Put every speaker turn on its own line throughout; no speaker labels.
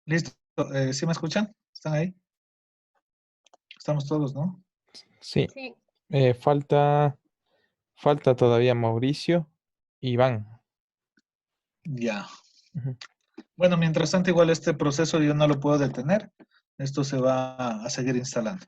Listo. ¿Sí me escuchan? ¿Están ahí? Estamos todos, ¿no?
Sí,
Sí,
falta todavía Mauricio y Iván.
Ya.
Ujú.
Bueno, mientras tanto, igual este proceso yo no lo puedo detener. Esto se va a seguir instalando.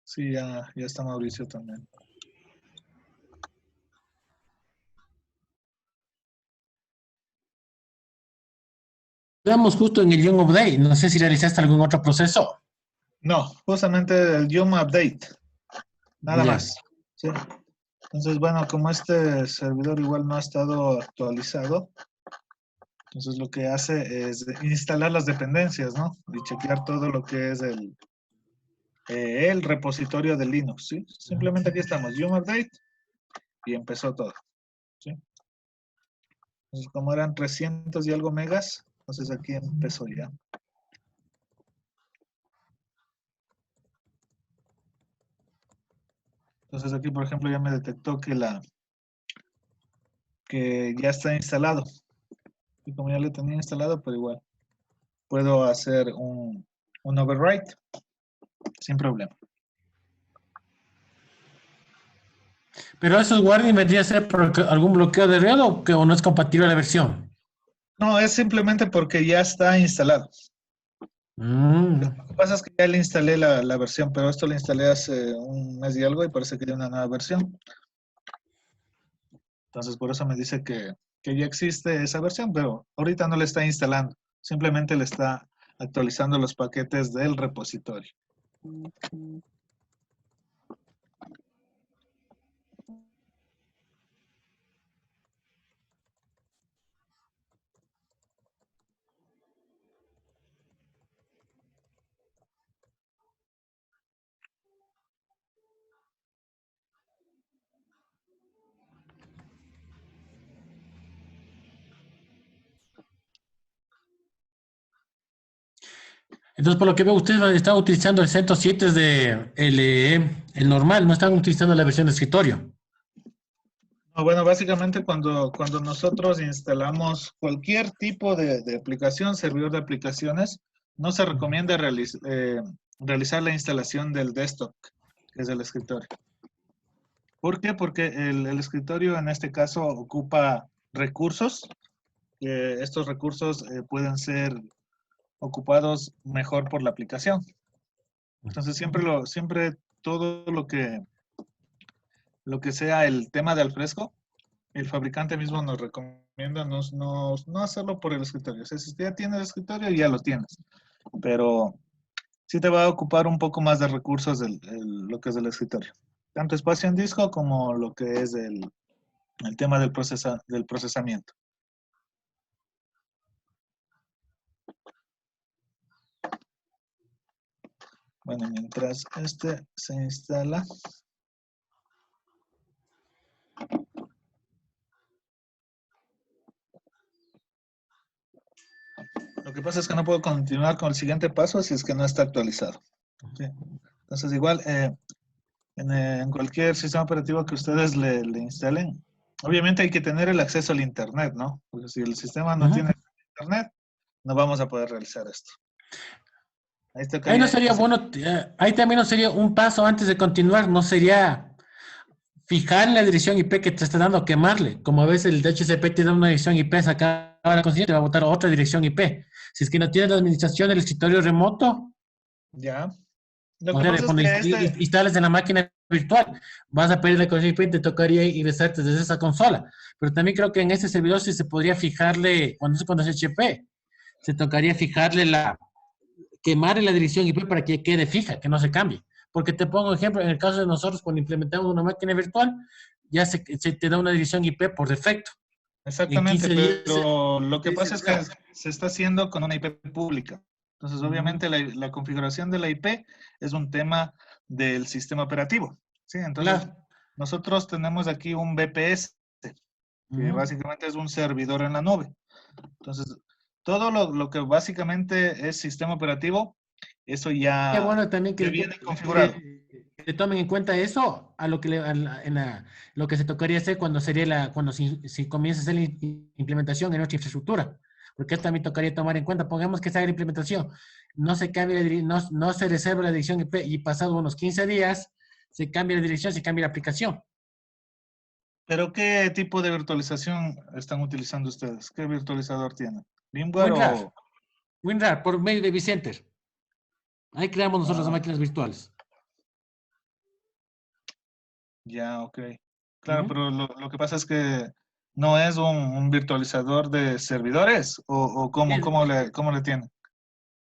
Sí, ya está Mauricio también.
Quedamos justo en el Young Update. No sé si realizaste algún otro proceso.
No, justamente el Yum Update. Nada
Ya.
más. Sí. Entonces, bueno, como este servidor igual no ha estado actualizado, entonces lo que hace es instalar las dependencias, ¿no? Y chequear todo lo que es el repositorio de Linux, ¿sí? Simplemente aquí estamos, Yum Update, y empezó todo, ¿sí? Entonces, como eran 300 y algo megas, entonces aquí empezó ya. Entonces aquí, por ejemplo, ya me detectó que ya está instalado. Y como ya lo tenía instalado, pues igual puedo hacer un overwrite sin problema.
Pero esos warnings vendría a ser por algún bloqueo de red o no es compatible la versión.
No, es simplemente porque ya está instalado.
Mm.
Lo que pasa es que ya le instalé la versión, pero esto lo instalé hace un mes y algo y parece que hay una nueva versión. Entonces por eso me dice que ya existe esa versión, pero ahorita no le está instalando. Simplemente le está actualizando los paquetes del repositorio.
Entonces, por lo que veo, ustedes están utilizando el 107 de el normal, no están utilizando la versión de escritorio.
No, bueno, básicamente cuando nosotros instalamos cualquier tipo de aplicación, servidor de aplicaciones, no se recomienda realizar la instalación del desktop, que es el escritorio. ¿Por qué? Porque el escritorio en este caso ocupa recursos, que estos recursos pueden ser ocupados mejor por la aplicación. Entonces siempre todo lo que sea el tema de al fresco, el fabricante mismo nos recomienda no hacerlo por el escritorio. O sea, si ya tienes el escritorio, ya lo tienes. Pero sí te va a ocupar un poco más de recursos lo que es del escritorio. Tanto espacio en disco como lo que es el tema del procesamiento. Bueno, mientras este se instala. Lo que pasa es que no puedo continuar con el siguiente paso si es que no está actualizado. ¿Sí? Entonces, igual, en cualquier sistema operativo que ustedes le instalen, obviamente hay que tener el acceso al Internet, ¿no? Porque si el sistema no tiene Internet, no vamos a poder realizar esto. Ahí está
Ahí no
cayendo.
sería bueno, ahí también no sería un paso antes de continuar, no sería fijar la dirección IP que te está dando, quemarle. Como a veces el DHCP te da una dirección IP, sacar la consiguiente te va a botar otra dirección IP. Si es que no tienes la administración del escritorio remoto,
Ya. Lo
o
que
sea,
pasa es
cuando
que
instales en la máquina virtual, vas a pedir la conexión IP y te tocaría ingresarte desde esa consola. Pero también creo que en este servidor sí se podría fijarle, cuando es HP, se tocaría fijarle quemar la dirección IP para que quede fija, que no se cambie. Porque te pongo ejemplo, en el caso de nosotros, cuando implementamos una máquina virtual, ya se te da una dirección IP por defecto. En
exactamente,
15 días
pero lo que pasa es que
claro.
se está haciendo con una IP pública. Entonces, obviamente, la configuración de la IP es un tema del sistema operativo. Sí, entonces
Claro.
nosotros tenemos aquí un VPS, que
Ujú.
básicamente es un servidor en la nube. Entonces, todo lo que básicamente es sistema operativo, eso
Qué
ya,
bueno también
ya viene configurado.
que tomen en cuenta eso a lo que lo que se tocaría hacer cuando sería cuando si comienza a hacer la implementación en nuestra infraestructura. Porque esto también tocaría tomar en cuenta. Pongamos que se haga la implementación, no se cambia no se reserva la dirección IP y pasado unos 15 días se cambia la dirección, se cambia la aplicación.
Pero ¿qué tipo de virtualización están utilizando ustedes? ¿Qué virtualizador tienen? ¿VMware
WinRAR,
o...?
WinRAR por medio de vCenter. Ahí creamos nosotros las
Ah,
máquinas virtuales.
ya, ok. Claro,
Ujú.
pero lo que pasa es que no es un virtualizador de servidores o
Es-
cómo le tienen.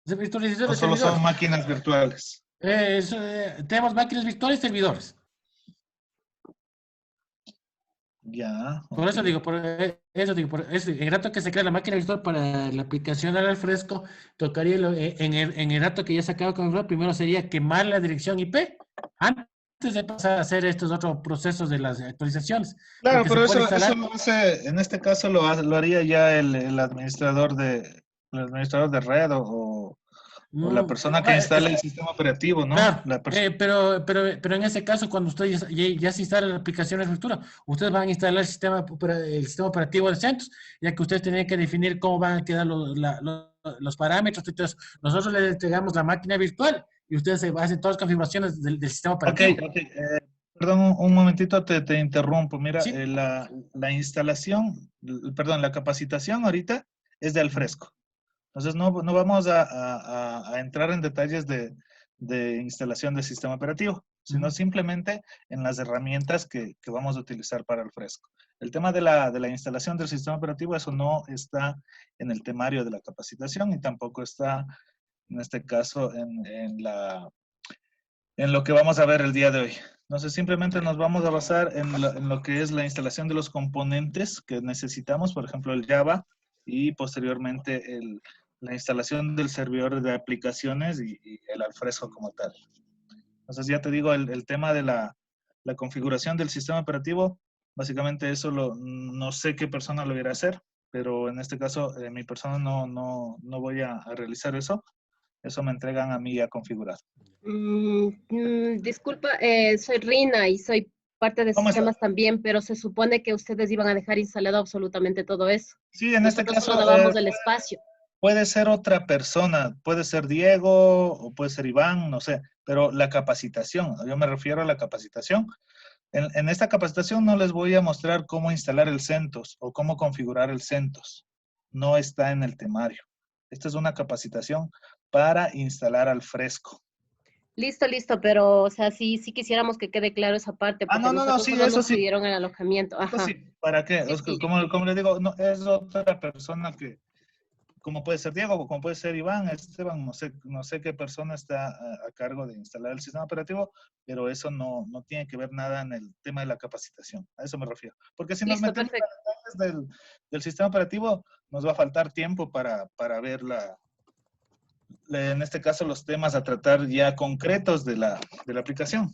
es virtualización
O
de
solo son
servidores.
máquinas virtuales.
Tenemos máquinas virtuales y servidores.
Ya,
Por
ok.
eso digo, por eso, en el rato que se crea la máquina virtual para la aplicación al fresco, tocaría en el rato que ya se acaba con el primero sería quemar la dirección IP antes de pasar a hacer estos otros procesos de las actualizaciones,
Claro,
porque se
pero
puede
eso
instalar.
lo hace, en este caso lo haría ya el administrador de red o la
mm,
persona que
ah,
instala el sistema operativo, ¿no?
Claro, pero en ese caso, cuando ustedes ya se instala la aplicación de estructura, ustedes van a instalar el sistema operativo de CentOS, ya que ustedes tienen que definir cómo van a quedar los parámetros. Entonces, nosotros les entregamos la máquina virtual y ustedes hacen todas las configuraciones del sistema
Ok,
operativo.
ok. Perdón, un momentito te interrumpo. Mira,
Sí.
la instalación, perdón, la capacitación ahorita es de Alfresco. Entonces no vamos a entrar en detalles de instalación de sistema operativo, sino
Ujú.
simplemente en las herramientas que vamos a utilizar para el fresco. El tema de la instalación del sistema operativo, eso no está en el temario de la capacitación y tampoco está, en este caso, en lo que vamos a ver el día de hoy. Entonces, simplemente nos vamos a basar en lo que es la instalación de los componentes que necesitamos, por ejemplo, el Java y posteriormente la instalación del servidor de aplicaciones y el Alfresco como tal. Entonces, ya te digo, el tema de la configuración del sistema operativo, básicamente eso no sé qué persona lo irá a hacer, pero en este caso mi persona no voy a realizar eso. Eso me entregan a mí a configurar.
Disculpa, soy Rina y soy parte de
¿Cómo está?
sistemas también, pero se supone que ustedes iban a dejar instalado absolutamente todo eso.
Sí, en este
Nosotros solo
caso
dábamos el espacio.
puede ser otra persona, puede ser Diego o puede ser Iván, no sé, pero la capacitación, yo me refiero a la capacitación. En esta capacitación no les voy a mostrar cómo instalar el CentOS o cómo configurar el CentOS. No está en el temario. Esta es una capacitación para instalar al fresco.
Listo, listo, pero, o sea, sí quisiéramos que quede claro esa parte,
Ah,
porque
no,
nosotros
sí,
solo
eso
nos
sí.
pidieron el alojamiento.
Eso
Ajá.
sí, ¿para qué?
Sí, sí.
Como le digo, no, es otra persona que, como puede ser Diego o como puede ser Iván, Esteban, no sé qué persona está a cargo de instalar el sistema operativo, pero eso no tiene que ver nada en el tema de la capacitación. A eso me refiero. Porque si nos
Listo,
metemos a
perfecto.
detalles del sistema operativo, nos va a faltar tiempo para ver en este caso, los temas a tratar ya concretos de la aplicación.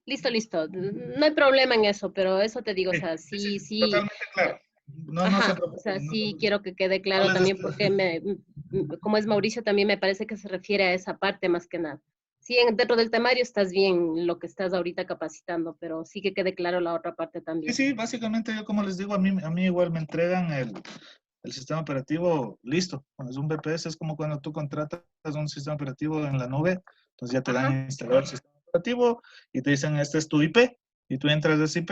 Listo, listo. No hay problema en eso, pero eso te digo, o
Sí,
sea,
sí, sí,
sí.
totalmente claro. No se
Ajá, o sea,
preocupen.
sí quiero que quede
No
claro
les
también
estoy-
porque como es Mauricio, también me parece que se refiere a esa parte más que nada. Sí, dentro del temario estás bien lo que estás ahorita capacitando, pero sí que quede claro la otra parte
Sí,
también.
sí, básicamente yo como les digo, a mí igual me entregan el sistema operativo listo. Cuando es un VPS es como cuando tú contratas un sistema operativo en la nube, entonces ya te
Ajá,
dan instalado el sistema operativo y te dicen, este es tu IP, y tú entras de ese IP.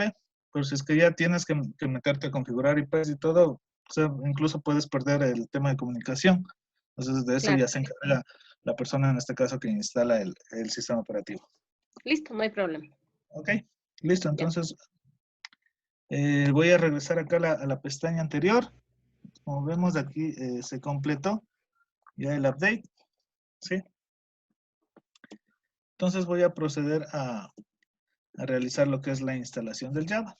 Pero si es que ya tienes que meterte a configurar IPs y todo, o sea, incluso puedes perder el tema de comunicación. Entonces de eso
claro.
ya se encarga la persona en este caso que instala el sistema operativo.
Listo, no hay problema.
¿Ok? Listo,
Ya.
entonces voy a regresar acá a la pestaña anterior. Como vemos aquí se completó ya el update, ¿sí? Entonces voy a proceder a realizar lo que es la instalación del Java.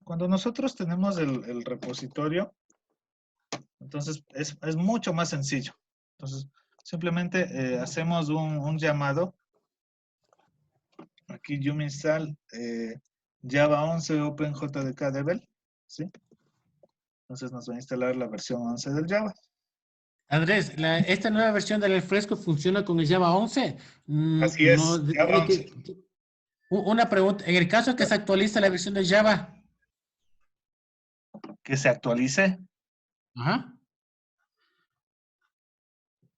Cuando nosotros tenemos el repositorio, entonces es mucho más sencillo. Entonces simplemente hacemos un llamado aquí yum install Java 11 OpenJDK Devel, ¿sí? Entonces nos va a instalar la versión 11 del Java.
Andrés, esta nueva versión del Alfresco funciona con el Java 11.
Así es, Java 11.
Una pregunta, en el caso que se actualice la versión de Java.
Que se actualice.
Ajá.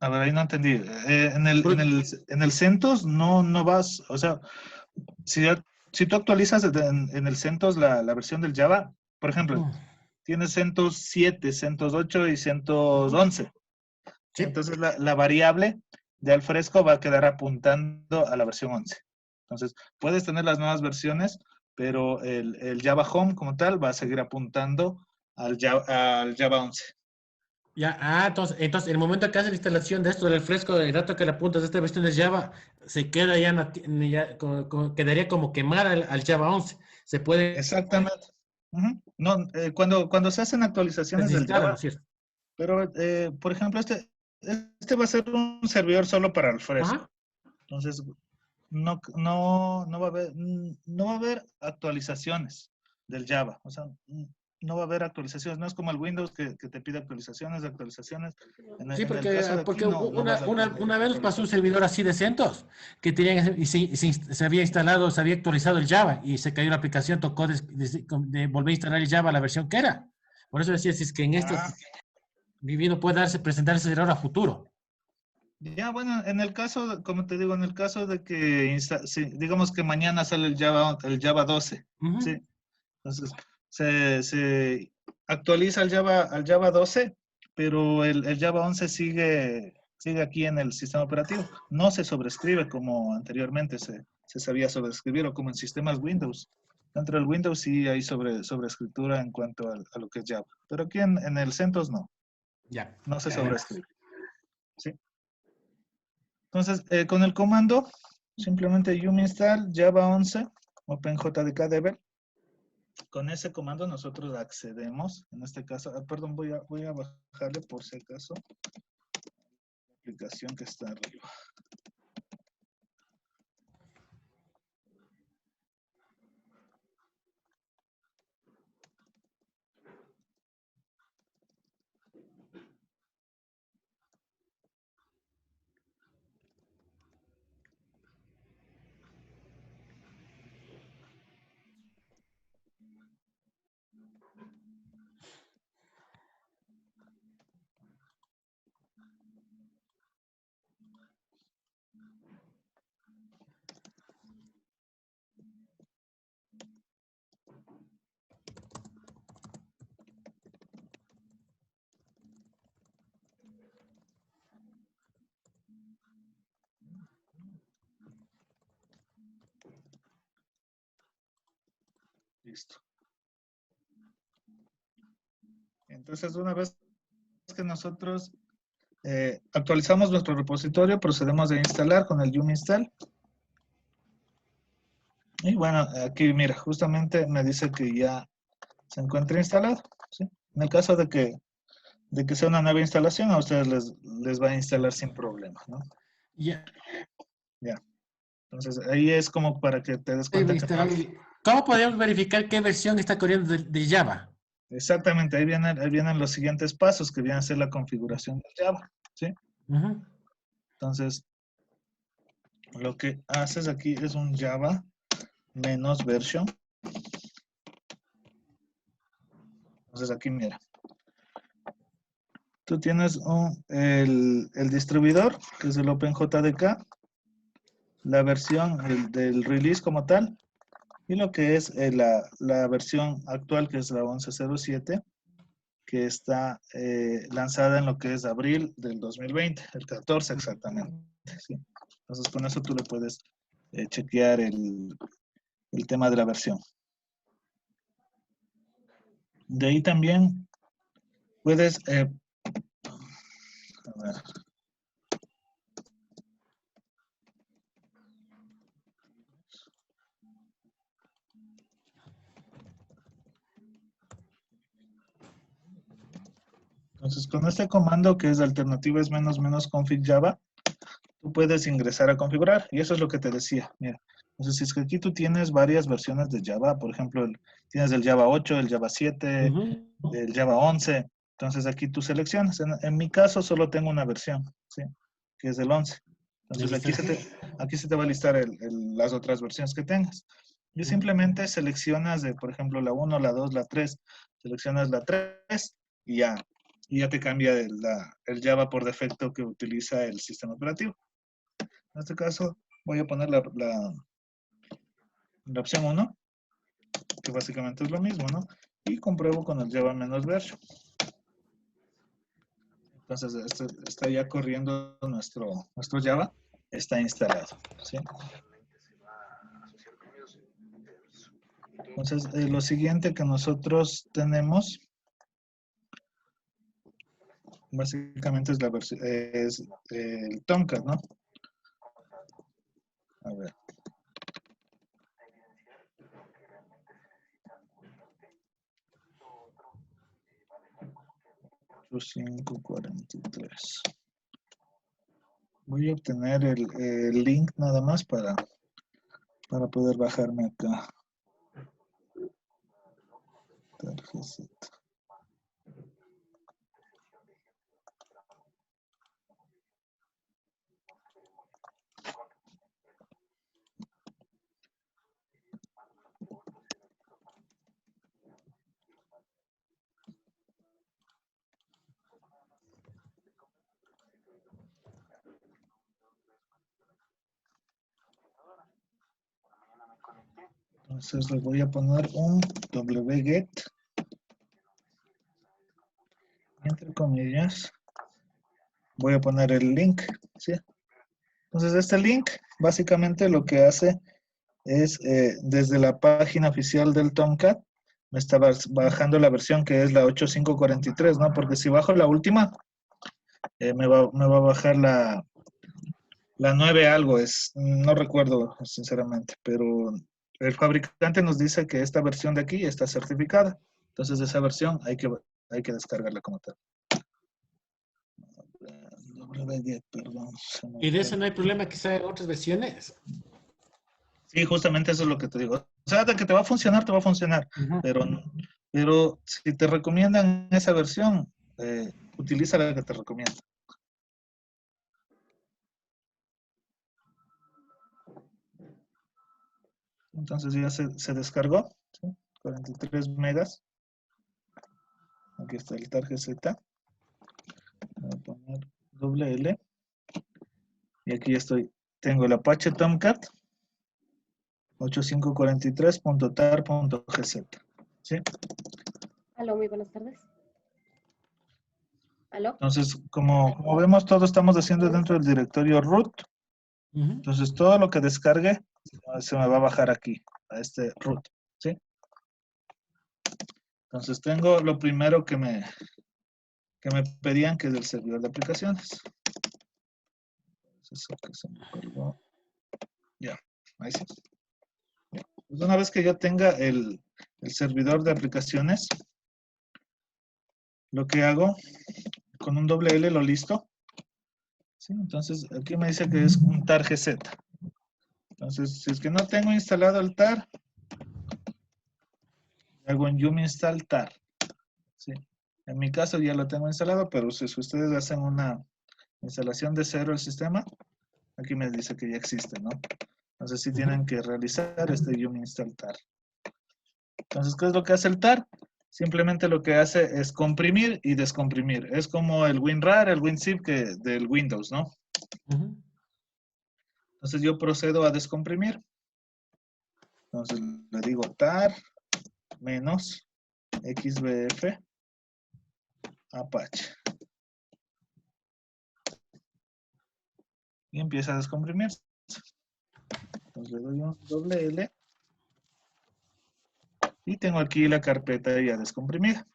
A ver, ahí no entendí. En el CentOS no vas, o sea, si tú actualizas en el CentOS la versión del Java, por ejemplo, tienes CentOS 7, CentOS 8 y CentOS 11.
Sí.
Entonces la variable de Alfresco va a quedar apuntando a la versión 11. Entonces, puedes tener las nuevas versiones, pero el Java Home como tal va a seguir apuntando al Java 11.
Ya, entonces, en el momento que haces la instalación de esto del Alfresco, el dato que le apuntas de esta versión de Java, se queda quedaría como quemada al Java 11. Se puede
Exactamente. No, cuando se hacen actualizaciones del
desinstalar, ¿no
Java,
es cierto?
pero por ejemplo, este va a ser un servidor solo para Alfresco.
Ajá.
Entonces, no va a haber actualizaciones del Java. O sea, no va a haber actualizaciones. No es como el Windows que te pide actualizaciones.
Sí,
En el caso de aquí,
porque
no vas a
una vez nos pasó un
actualizar.
servidor así de CentOS que tenían, y se había instalado, se había actualizado el Java y se cayó la aplicación, tocó de volver a instalar el Java a la versión que era. Por eso decía, si es que en esto viviendo puede presentarse ese error a futuro.
Ya, bueno, en el caso, como te digo, en el caso de que, digamos que mañana sale el Java 12,
Ujú.
¿sí? Entonces, se actualiza al Java 12, pero el Java 11 sigue aquí en el sistema operativo. No se sobrescribe como anteriormente se sabía sobreescribir o como en sistemas Windows. Dentro del Windows sí hay sobreescritura en cuanto a lo que es Java. Pero aquí en el CentOS no.
Ya.
No se sobrescribe. ¿Sí? Entonces, con el comando, simplemente yum install Java 11 OpenJDK Devel. Con ese comando nosotros accedemos, en este caso, perdón, voy a bajarle por si acaso la aplicación que está arriba. Listo. Entonces, una vez que nosotros actualizamos nuestro repositorio, procedemos a instalar con el yum install. Y bueno, aquí mira, justamente me dice que ya se encuentra instalado. ¿Sí? En el caso de que sea una nueva instalación, a ustedes les va a instalar sin problema, ¿no?
Ya.
Ya. Entonces, ahí es como para que te des cuenta que
¿Cómo podemos verificar qué versión está corriendo de Java?
exactamente, ahí vienen los siguientes pasos que vienen a ser la configuración del Java, ¿sí?
Ujú.
Entonces, lo que haces aquí es un Java menos version. Entonces, aquí mira. Tú tienes el distribuidor, que es el OpenJDK, la versión del release como tal, y lo que es la versión actual, que es la 11.07, que está lanzada en lo que es abril del 2020, el 14 exactamente. ¿Sí? Entonces, con eso tú le puedes chequear el tema de la versión. De ahí también puedes... a ver. Entonces, con este comando que es alternativa es --config Java, tú puedes ingresar a configurar. Y eso es lo que te decía. Mira, Entonces, si es que aquí tú tienes varias versiones de Java, por ejemplo, tienes el Java 8, el Java 7, el Java 11, entonces aquí tú seleccionas. En mi caso solo tengo una versión, ¿sí? Que es el 11. Entonces aquí se te va a listar las otras versiones que tengas. Y simplemente seleccionas, por ejemplo, la 1, la 2, la 3. Seleccionas la 3 y ya te cambia el Java por defecto que utiliza el sistema operativo. En este caso voy a poner la opción 1, que básicamente es lo mismo, ¿no? Y compruebo con el Java menos version. Entonces, está ya corriendo nuestro Java, está instalado, ¿sí? Entonces, lo siguiente que nosotros tenemos, básicamente es el Tomcat, ¿no? A ver. $5.43. Voy a obtener el link nada más para poder bajarme acá. Tarjeta. Entonces le voy a poner un wget, entre comillas. Voy a poner el link, ¿sí? Entonces este link básicamente lo que hace es desde la página oficial del Tomcat me está bajando la versión que es la 8.5.43, ¿no? Porque si bajo la última me va a bajar la 9 algo, no recuerdo sinceramente, pero el fabricante nos dice que esta versión de aquí está certificada. Entonces esa versión hay que descargarla como tal. Perdón,
¿Y de eso no hay problema que sea otras versiones?
Sí, justamente eso es lo que te digo. O sea, de que te va a funcionar, te va a funcionar. Pero si te recomiendan esa versión, utiliza la que te recomiendan. Entonces ya se descargó, ¿sí? 43 megas. Aquí está el tarjeta. Voy a poner L. Y aquí tengo el Apache Tomcat 8543.tar.gz. ¿Sí?
Aló, muy buenas tardes. Aló.
Entonces, como vemos, todo estamos haciendo dentro del directorio root. Entonces, todo lo que descargue se me va a bajar aquí, a este root. ¿Sí? Entonces, tengo lo primero que me pedían, que es el servidor de aplicaciones. Eso que se me colgó. Ya, ahí sí. Ya. Pues una vez que yo tenga el servidor de aplicaciones, lo que hago, con un L lo listo. ¿Sí? Entonces, aquí me dice que es un tar gz. Entonces, si es que no tengo instalado el tar, hago un yum install tar. ¿Sí? En mi caso ya lo tengo instalado, pero si ustedes hacen una instalación de cero del sistema, aquí me dice que ya existe, ¿no? Entonces sí tienen que realizar este yum install tar. Entonces, ¿qué es lo que hace el tar? Simplemente lo que hace es comprimir y descomprimir. Es como el WinRAR, el WinZip del Windows, ¿no? Entonces yo procedo a descomprimir. Entonces le digo tar menos xbf Apache. Y empieza a descomprimir. Entonces le doy un L. Y tengo aquí la carpeta ya descomprimida.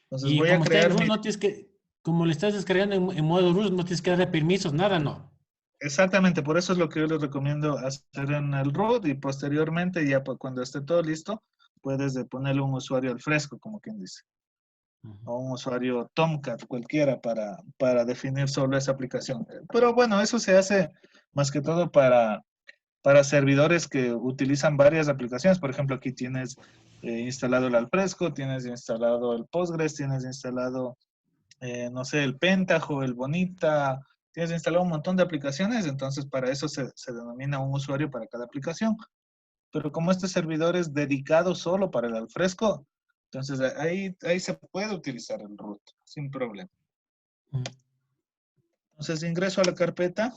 Entonces
y
voy a crear
root, no tienes que, como le estás descargando en modo root, no tienes que darle permisos, nada, ¿no?
Exactamente, por eso es lo que yo les recomiendo hacer en el root y posteriormente ya cuando esté todo listo, puedes ponerle un usuario al fresco, como quien dice. o un usuario Tomcat, cualquiera, para definir solo esa aplicación. Pero bueno, eso se hace más que todo para servidores que utilizan varias aplicaciones. Por ejemplo, aquí tienes instalado el Alfresco, tienes instalado el Postgres, tienes instalado, no sé, el Pentaho, el Bonita, tienes instalado un montón de aplicaciones, entonces para eso se denomina un usuario para cada aplicación. Pero como este servidor es dedicado solo para el Alfresco, entonces ahí se puede utilizar el root sin problema. Entonces ingreso a la carpeta.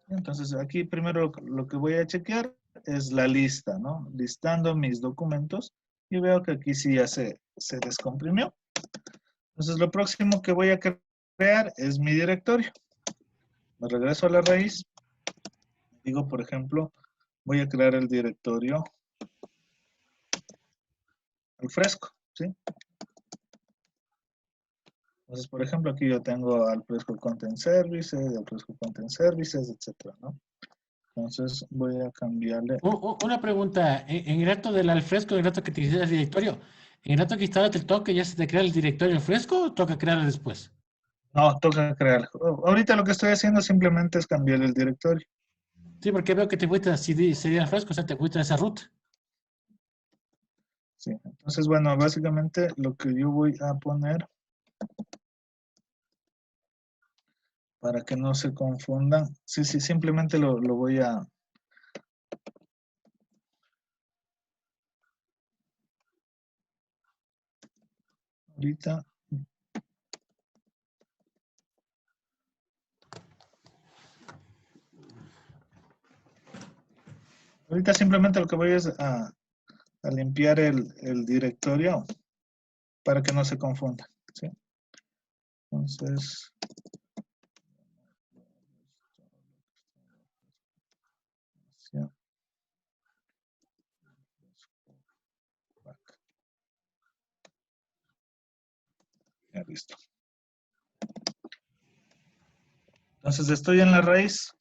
Entonces aquí primero lo que voy a chequear es la lista, ¿no? Listando mis documentos y veo que aquí sí ya se descomprimió. Entonces lo próximo que voy a crear es mi directorio. Me regreso a la raíz. Digo, por ejemplo, voy a crear el directorio Alfresco, ¿sí? Entonces, por ejemplo, aquí yo tengo Alfresco Content Services, Alfresco Content Services, etcétera, ¿no? Entonces voy a cambiarle.
Una pregunta, en el rato del Alfresco, en el rato que te hiciste el directorio, en el rato que instalas el toque, ¿ya se te crea el directorio Alfresco o toca crearlo después?
No, toca crear. Ahorita lo que estoy haciendo simplemente es cambiar el directorio.
Sí, porque veo que te fuiste a CD Alfresco, o sea, te fuiste a esa ruta.
Sí, entonces, bueno, básicamente lo que yo voy a poner para que no se confundan. Sí, simplemente lo voy a... Ahorita simplemente lo que voy es a limpiar el directorio para que no se confunda, ¿sí? Entonces... Ya, listo. Entonces estoy en la raíz.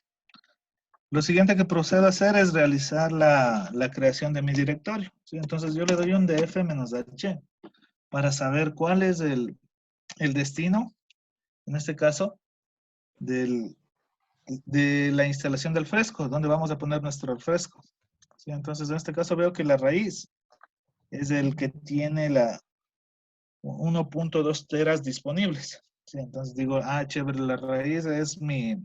Lo siguiente que procedo a hacer es realizar la creación de mi directorio, ¿sí? Entonces yo le doy un df-h para saber cuál es el destino, en este caso, de la instalación del Alfresco, donde vamos a poner nuestro Alfresco, ¿sí? Entonces en este caso veo que la raíz es el que tiene 1.2 teras disponibles, ¿sí? Entonces digo, chévere, la raíz es mi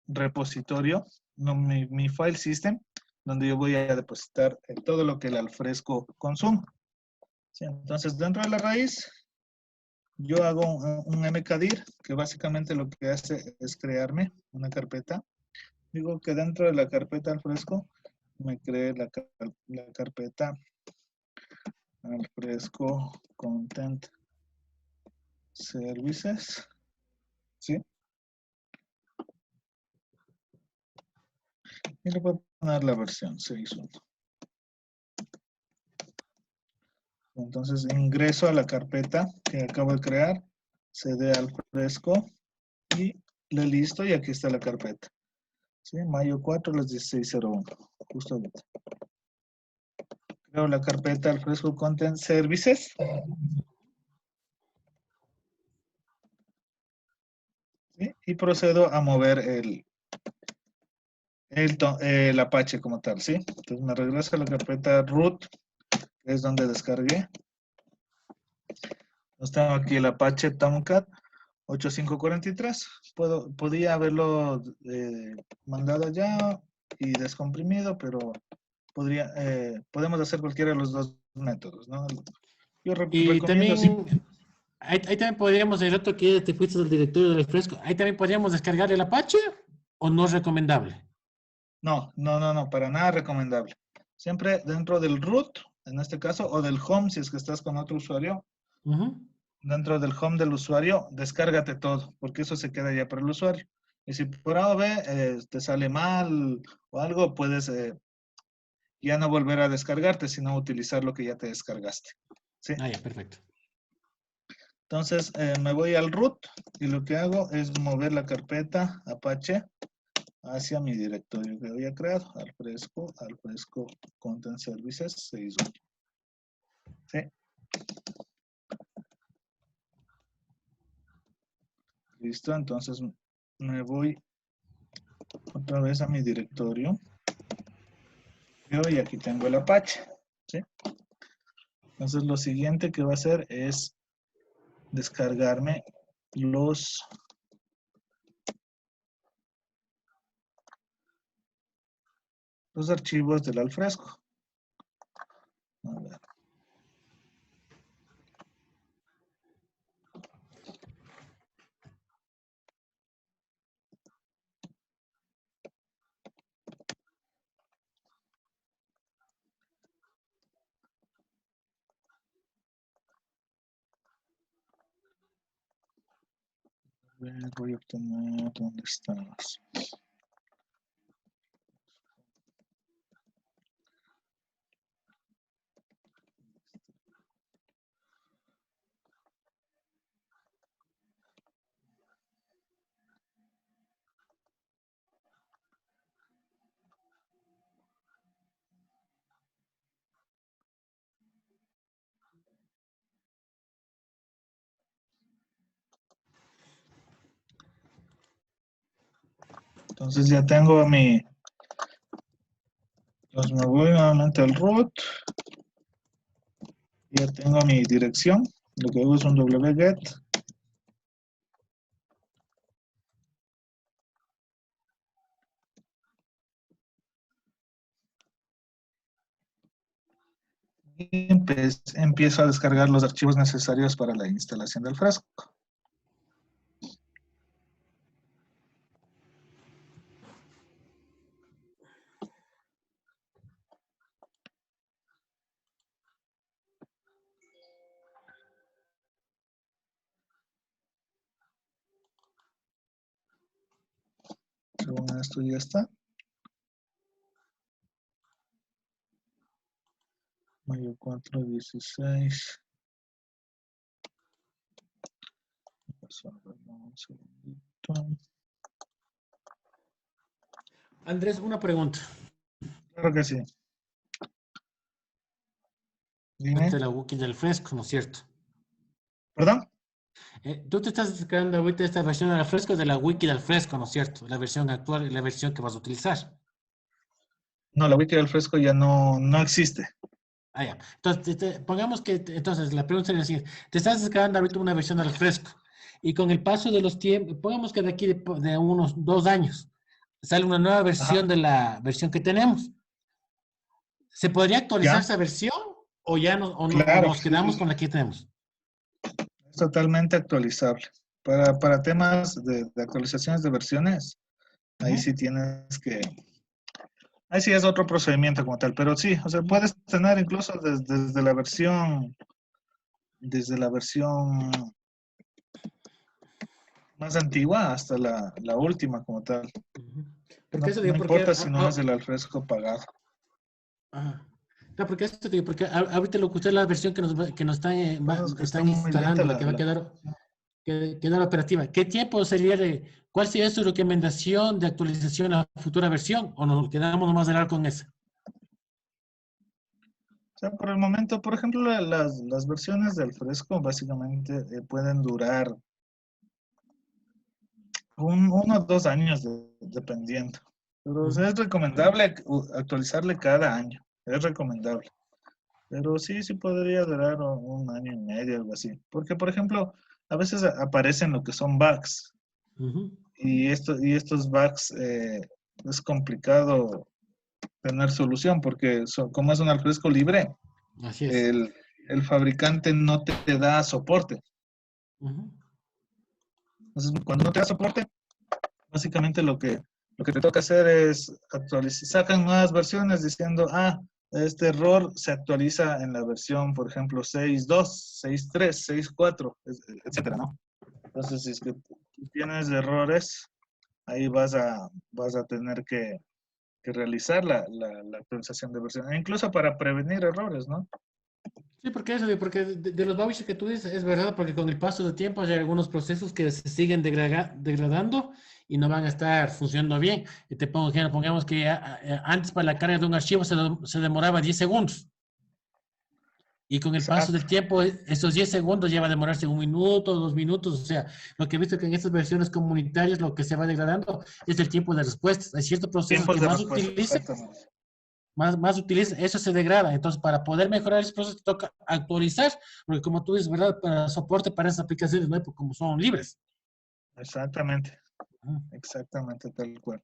repositorio, no, mi file system, donde yo voy a depositar todo lo que el Alfresco consume. ¿Sí? Entonces, dentro de la raíz, yo hago un mkdir, que básicamente lo que hace es crearme una carpeta. Digo que dentro de la carpeta Alfresco, me cree la carpeta Alfresco Content Services, ¿sí? Y le voy a poner la versión 6.1. Entonces ingreso a la carpeta que acabo de crear, cd Alfresco y le listo y aquí está la carpeta. ¿Sí? Mayo 4 a las 16:01, justo ahorita. Creo la carpeta Alfresco Content Services. ¿Sí? Y procedo a mover el Apache como tal, ¿sí? Entonces me regreso a la carpeta root, que es donde descargué. Entonces tengo aquí el Apache Tomcat 8543. Podía haberlo mandado allá y descomprimido, pero podemos hacer cualquiera de los dos métodos, ¿no? Yo
Y
recomiendo...
también, ahí también podríamos, el rato que te fuiste del directorio del Alfresco, ahí también podríamos descargar el Apache o no es recomendable.
No, para nada recomendable. Siempre dentro del root, en este caso, o del home, si es que estás con otro usuario, dentro del home del usuario, descárgate todo, porque eso se queda ya para el usuario. Y si por A o B te sale mal o algo, puedes ya no volver a descargarte, sino utilizar lo que ya te descargaste. ¿Sí?
Ya, perfecto.
Entonces me voy al root y lo que hago es mover la carpeta Apache hacia mi directorio que había creado, alfresco content services 6.1. ¿Sí? Listo, entonces me voy otra vez a mi directorio. Y aquí tengo el Apache. ¿Sí? Entonces lo siguiente que va a hacer es descargarme los archivos del alfresco. A ver. Voy a obtener, ¿dónde estamos? Entonces ya tengo mi, entonces me voy nuevamente al root, ya tengo mi dirección, lo que hago es un wget, y empiezo a descargar los archivos necesarios para la instalación del fresco. Según esto ya está. Mayo 4, 16. Un segundito.
Andrés, una pregunta.
Claro que sí. Dime.
De la wiki del fresco, ¿no es cierto?
¿Perdón?
Tú te estás descargando ahorita esta versión del fresco de la wiki del fresco, ¿no es cierto? La versión actual y la versión que vas a utilizar.
No, la wiki del fresco ya no existe.
Ah, ya. Entonces, pongamos que, entonces, la pregunta es la siguiente. Te estás descargando ahorita una versión del fresco y con el paso de los tiempos, pongamos que de aquí de unos 2 años sale una nueva versión
Ajá.
de la versión que tenemos. ¿Se podría actualizar
¿Ya?
esa versión o ya no, o
Claro,
nos quedamos con la que tenemos?
es totalmente actualizable. Para temas de actualizaciones de versiones, ahí
Ujú.
sí tienes que... Ahí sí es otro procedimiento como tal, pero sí, o sea, puedes tener incluso desde la versión más antigua hasta la última como tal.
Ujú. Porque
No,
eso
no
digo, porque
importa si no es el alfresco pagado.
ajá. No, porque esto digo, porque ahorita lo que usted la versión que nos están,
Cosas que
están
están muy lenta
instalando, la que va a quedar operativa. ¿Qué tiempo sería cuál sería su recomendación de actualización a la futura versión? ¿O nos quedamos nomás de largo con esa?
O sea, por el momento, por ejemplo, las versiones del fresco básicamente pueden durar 1 o 2 años dependiendo. Pero o sea, es recomendable actualizarle cada año. Es recomendable. Pero sí podría durar 1 año y medio, algo así. Porque, por ejemplo, a veces aparecen lo que son bugs.
Ujú.
Y estos bugs es complicado tener solución porque como es un alfresco libre,
Así es.
el fabricante no te da soporte.
Ujú.
Entonces, cuando no te da soporte, básicamente lo que te toca hacer es actualizar. Sacan nuevas versiones diciendo, este error se actualiza en la versión, por ejemplo, 6.2, 6.3, 6.4, etcétera, ¿no? Entonces, si es que tienes errores, ahí vas a tener que realizar la actualización de versión, e incluso para prevenir errores, ¿no?
Sí, porque eso, porque de los vouchers que tú dices es verdad, porque con el paso del tiempo hay algunos procesos que se siguen degradando y no van a estar funcionando bien. Y te pongo ejemplo, pongamos que antes para la carga de un archivo se demoraba 10 segundos. Y con el paso del
Exacto.
tiempo, esos 10 segundos lleva a demorarse 1 minuto, 2 minutos. O sea, lo que he visto que en estas versiones comunitarias lo que se va degradando es el tiempo de respuesta. Hay ciertos procesos
Tiempos
que
de
más
respuesta,
utilizan,
exactamente.
más utilizan, eso se degrada. Entonces, para poder mejorar ese proceso, toca actualizar, porque como tú dices, ¿verdad? Para soporte para esas aplicaciones, ¿no? Porque como son libres.
Exactamente,
Ujú.
exactamente tal cual.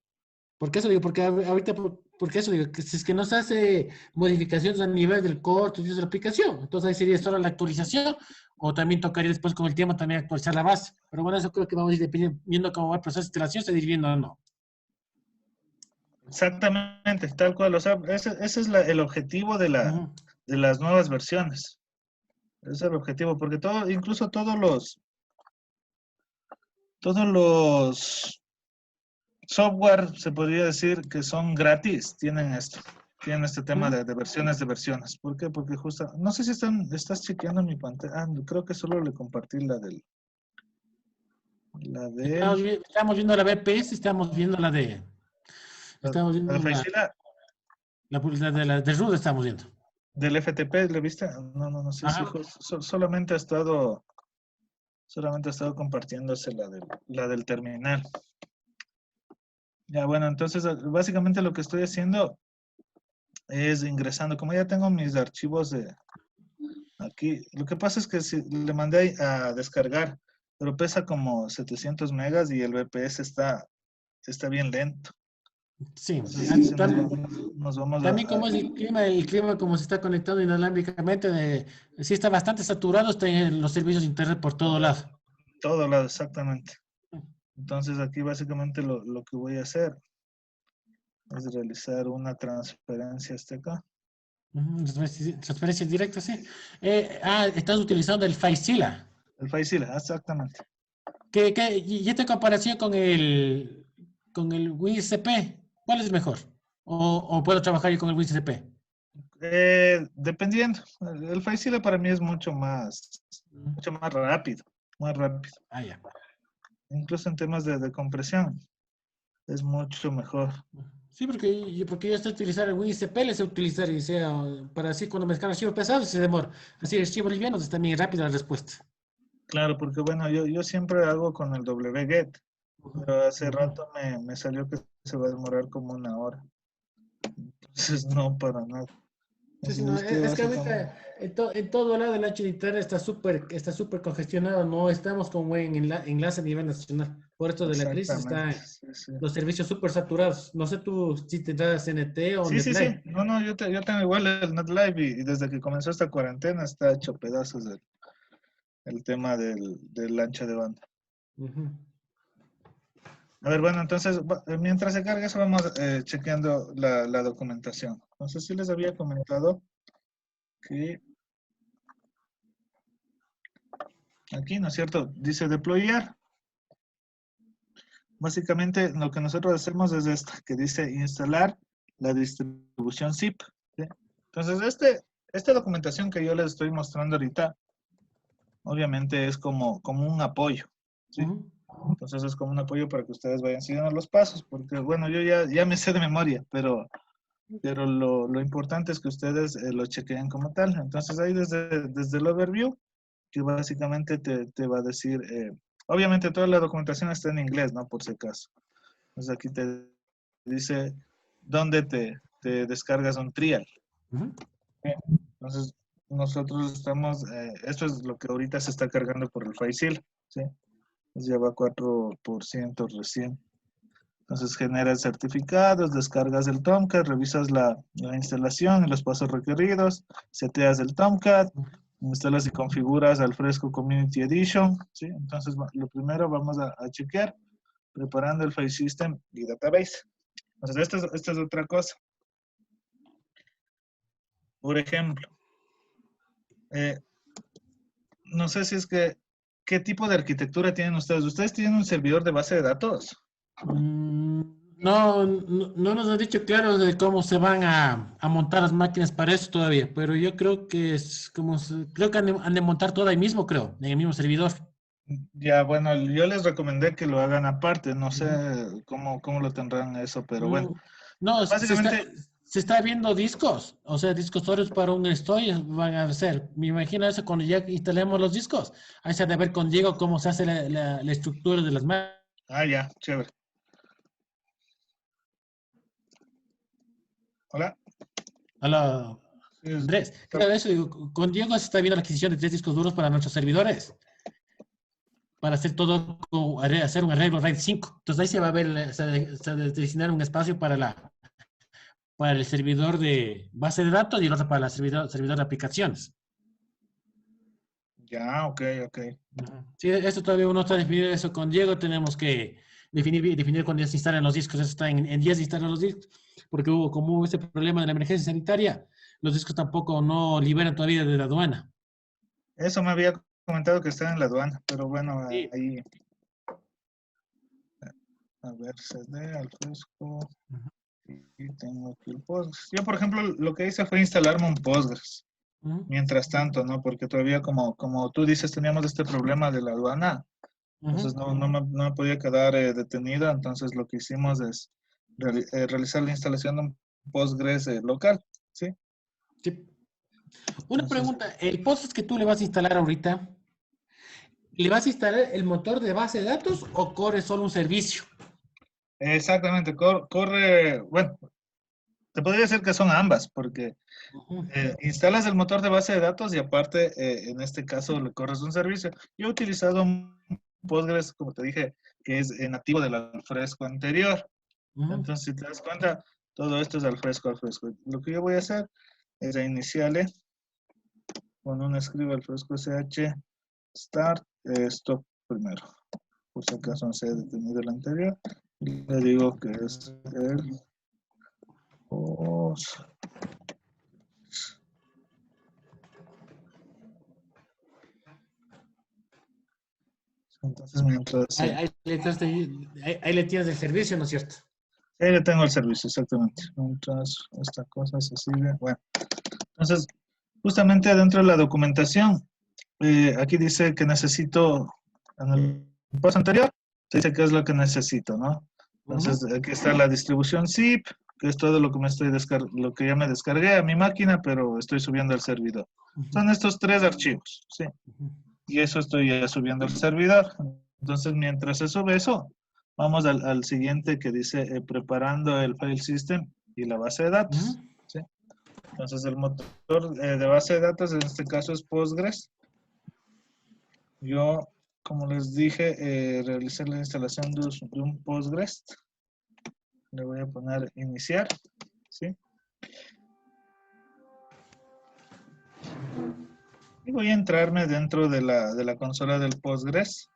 ¿Por qué eso digo? Porque ahorita, porque eso digo, que si es que no se hace modificaciones a nivel del core de la aplicación, entonces ahí sería solo la actualización, o también tocaría después con el tiempo también actualizar la base. Pero bueno, eso creo que vamos a ir viendo cómo va el proceso de instalación, se va a ir viendo o no.
Exactamente, tal cual. O sea, ese es el objetivo
Ujú.
de las nuevas versiones. Ese es el objetivo, porque todo, incluso todos los software, se podría decir que son gratis, tienen esto. Tienen este tema
Ujú.
de versiones. ¿Por qué? Porque justo, no sé si estás chequeando mi pantalla. Ah, creo que solo le compartí la del,
Estamos viendo la BPS, estamos
la
viendo
de Faisila,
la de root estamos viendo.
del FTP, ¿le viste? No sé si
Ajá.
solamente ha estado compartiéndose la del terminal. Ya, bueno, entonces básicamente lo que estoy haciendo es ingresando, como ya tengo mis archivos de aquí, lo que pasa es que si le mandé a descargar, pero pesa como 700 megas y el VPS está bien lento.
Sí.
Entonces, sí, nos vamos
También como es el clima como se está conectando inalámbricamente, sí está bastante saturado, está en los servicios de internet por todo lado.
todo lado, exactamente. Entonces aquí básicamente lo que voy a hacer es realizar una transferencia hasta acá.
Ujú, transferencias directas, sí. Estás utilizando el FileZilla.
El FileZilla, exactamente.
Y esta comparación con el WinCP, ¿cuál es mejor? ¿O puedo trabajar yo con el WinCP?
Dependiendo. El FileZilla para mí es mucho más rápido, más rápido.
Ah, ya.
Incluso en temas de compresión, es mucho mejor.
Sí, porque yo estoy utilizando el WinCP, le sé utilizar y sea para así cuando me descargo archivos pesados se demora. Así archivos livianos está bien rápida la respuesta.
Claro, porque bueno, yo siempre hago con el wget,
Ujú,
pero hace
ujú.
rato me salió que se va a demorar como 1 hora. Entonces, no, para nada.
Sí, sí,
Entonces,
no,
es que
es que
básicamente,
ahorita en todo lado el ancho de internet está súper congestionado, no estamos con buen enlace a nivel nacional. Por esto de la crisis
exactamente.
están
Sí, sí.
los servicios súper saturados. No sé tú si tendrás CNT o
Sí, sí, sí.
NetLife.
No, yo tengo igual el NetLive y desde que comenzó esta cuarentena está hecho pedazos el tema del ancho de banda.
Ujú.
A ver, bueno, entonces, mientras se carga eso, vamos chequeando la documentación. Entonces, sí les había comentado que aquí, ¿no es cierto? Dice deployar. Básicamente, lo que nosotros hacemos es esto, que dice instalar la distribución zip. ¿Sí? Entonces, esta documentación que yo les estoy mostrando ahorita, obviamente es como un apoyo. ¿Sí?
Ujú.
Entonces, es como un apoyo para que ustedes vayan siguiendo los pasos, porque, bueno, yo ya me sé de memoria, pero lo importante es que ustedes lo chequeen como tal. Entonces ahí desde el overview, que básicamente te va a decir, obviamente toda la documentación está en inglés, ¿no? Por si acaso. Entonces aquí te dice dónde te descargas un trial.
Ujú.
Bien. Entonces nosotros esto es lo que ahorita se está cargando por el FileZilla, ¿sí? Entonces ya va 4% recién. Entonces generas certificados, descargas el Tomcat, revisas la instalación y los pasos requeridos, seteas el Tomcat, instalas y configuras Alfresco Community Edition, ¿sí? Entonces lo primero vamos a chequear preparando el File System y Database. Entonces esta es otra cosa. Por ejemplo, eh, no sé si es que, ¿qué tipo de arquitectura tienen ustedes? ¿Ustedes tienen un servidor de base de datos?
Mm, No nos han dicho claro de cómo se van a montar las máquinas para eso todavía, pero yo creo que es como, creo que han de montar todo ahí mismo, creo, en el mismo servidor.
Ya, bueno, yo les recomendé que lo hagan aparte, no sé cómo lo tendrán eso, pero bueno.
No,
Básicamente,
se está viendo discos, o sea, discos duros para un storage van a ser. Me imagino eso cuando ya instalemos los discos. Ahí se ha de ver con Diego cómo se hace la estructura de las máquinas.
ya, chévere. Hola.
Hola,
Sí,
Andrés. Claro, eso, digo, con Diego se está viendo la adquisición de 3 discos duros para nuestros servidores, para hacer todo, hacer un arreglo RAID 5. Entonces ahí se va a ver, se va a designar un espacio para el servidor de base de datos y el otro para el servidor de aplicaciones.
Ya, ok.
Sí, esto todavía uno está definiendo eso con Diego. Tenemos que definir cuándo ya se instalan los discos. Eso está en días de instalar los discos, porque como hubo ese problema de la emergencia sanitaria, los discos tampoco no liberan todavía de la aduana.
Eso me había comentado que está en la aduana, pero bueno,
Sí.
ahí, a ver, CD, al fresco, y tengo aquí el Postgres. Yo, por ejemplo, lo que hice fue instalarme un Postgres, mientras tanto, ¿no? Porque todavía, como tú dices, teníamos este problema de la aduana, entonces no me podía quedar detenido, entonces lo que hicimos es realizar la instalación de un Postgres local, ¿sí?
Sí. Una
Entonces,
pregunta, el Postgres que tú le vas a instalar ahorita, ¿le vas a instalar el motor de base de datos o corre solo un servicio?
exactamente, corre, bueno, te podría decir que son ambas, porque instalas el motor de base de datos y aparte, en este caso, le corres un servicio. Yo he utilizado un Postgres, como te dije, que es nativo del Alfresco anterior. Entonces, si te das cuenta, todo esto es Alfresco. Lo que yo voy a hacer es iniciarle con un escribo Alfresco sh start stop primero. Por si acaso no se ha detenido el anterior. Y le digo que es el post. Entonces, mientras
Ahí le tienes el servicio, ¿no es cierto?
ahí le tengo el servicio, exactamente. Mientras esta cosa se sigue. Bueno, entonces, justamente dentro de la documentación, aquí dice que necesito, en el paso anterior, se dice qué es lo que necesito, ¿no? Entonces, aquí está la distribución zip, que es todo lo que lo que ya me descargué a mi máquina, pero estoy subiendo al servidor. Son estos 3 archivos, ¿sí? Y eso estoy ya subiendo al servidor. Entonces, mientras se sube eso, vamos al siguiente que dice preparando el file system y la base de datos. ¿Sí? Entonces, el motor de base de datos en este caso es Postgres. Yo, como les dije, realicé la instalación de un Postgres. Le voy a poner iniciar. ¿Sí? Y voy a entrarme dentro de la consola del Postgres.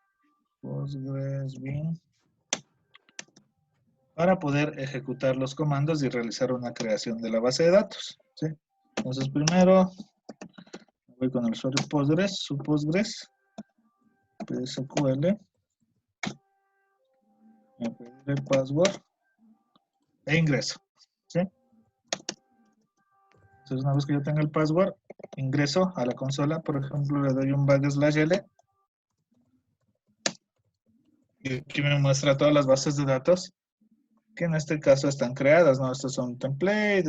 Postgres bin. Para poder ejecutar los comandos y realizar una creación de la base de datos. ¿Sí? Entonces, primero voy con el usuario Postgres, su Postgres, PSQL, me pedir el password e ingreso. ¿Sí? Entonces, una vez que yo tenga el password, ingreso a la consola, por ejemplo, le doy un /L y aquí me muestra todas las bases de datos que en este caso están creadas, ¿no? Estos son el template,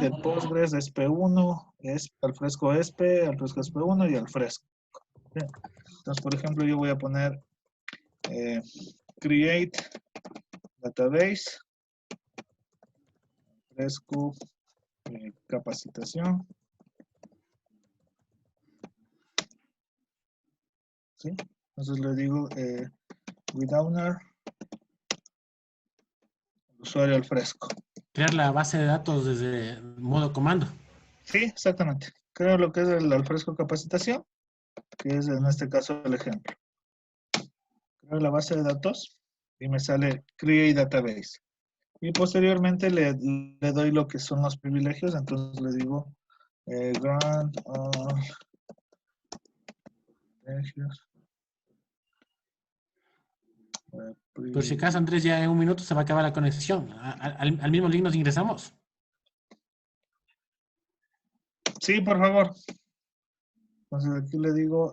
el Postgres, SP1, Alfresco Alfresco SP1 y Alfresco. ¿Sí? Entonces, por ejemplo, yo voy a poner create database, Alfresco capacitación. ¿Sí? Entonces le digo with owner, usuario Alfresco.
Crear la base de datos desde modo comando.
Sí, exactamente. Creo lo que es el Alfresco capacitación, que es en este caso el ejemplo. Creo la base de datos y me sale create database. Y posteriormente le doy lo que son los privilegios, entonces le digo grant all privilegios
Por si acaso, Andrés, ya en un minuto se va a acabar la conexión. Al mismo link nos ingresamos.
Sí, por favor. Entonces aquí le digo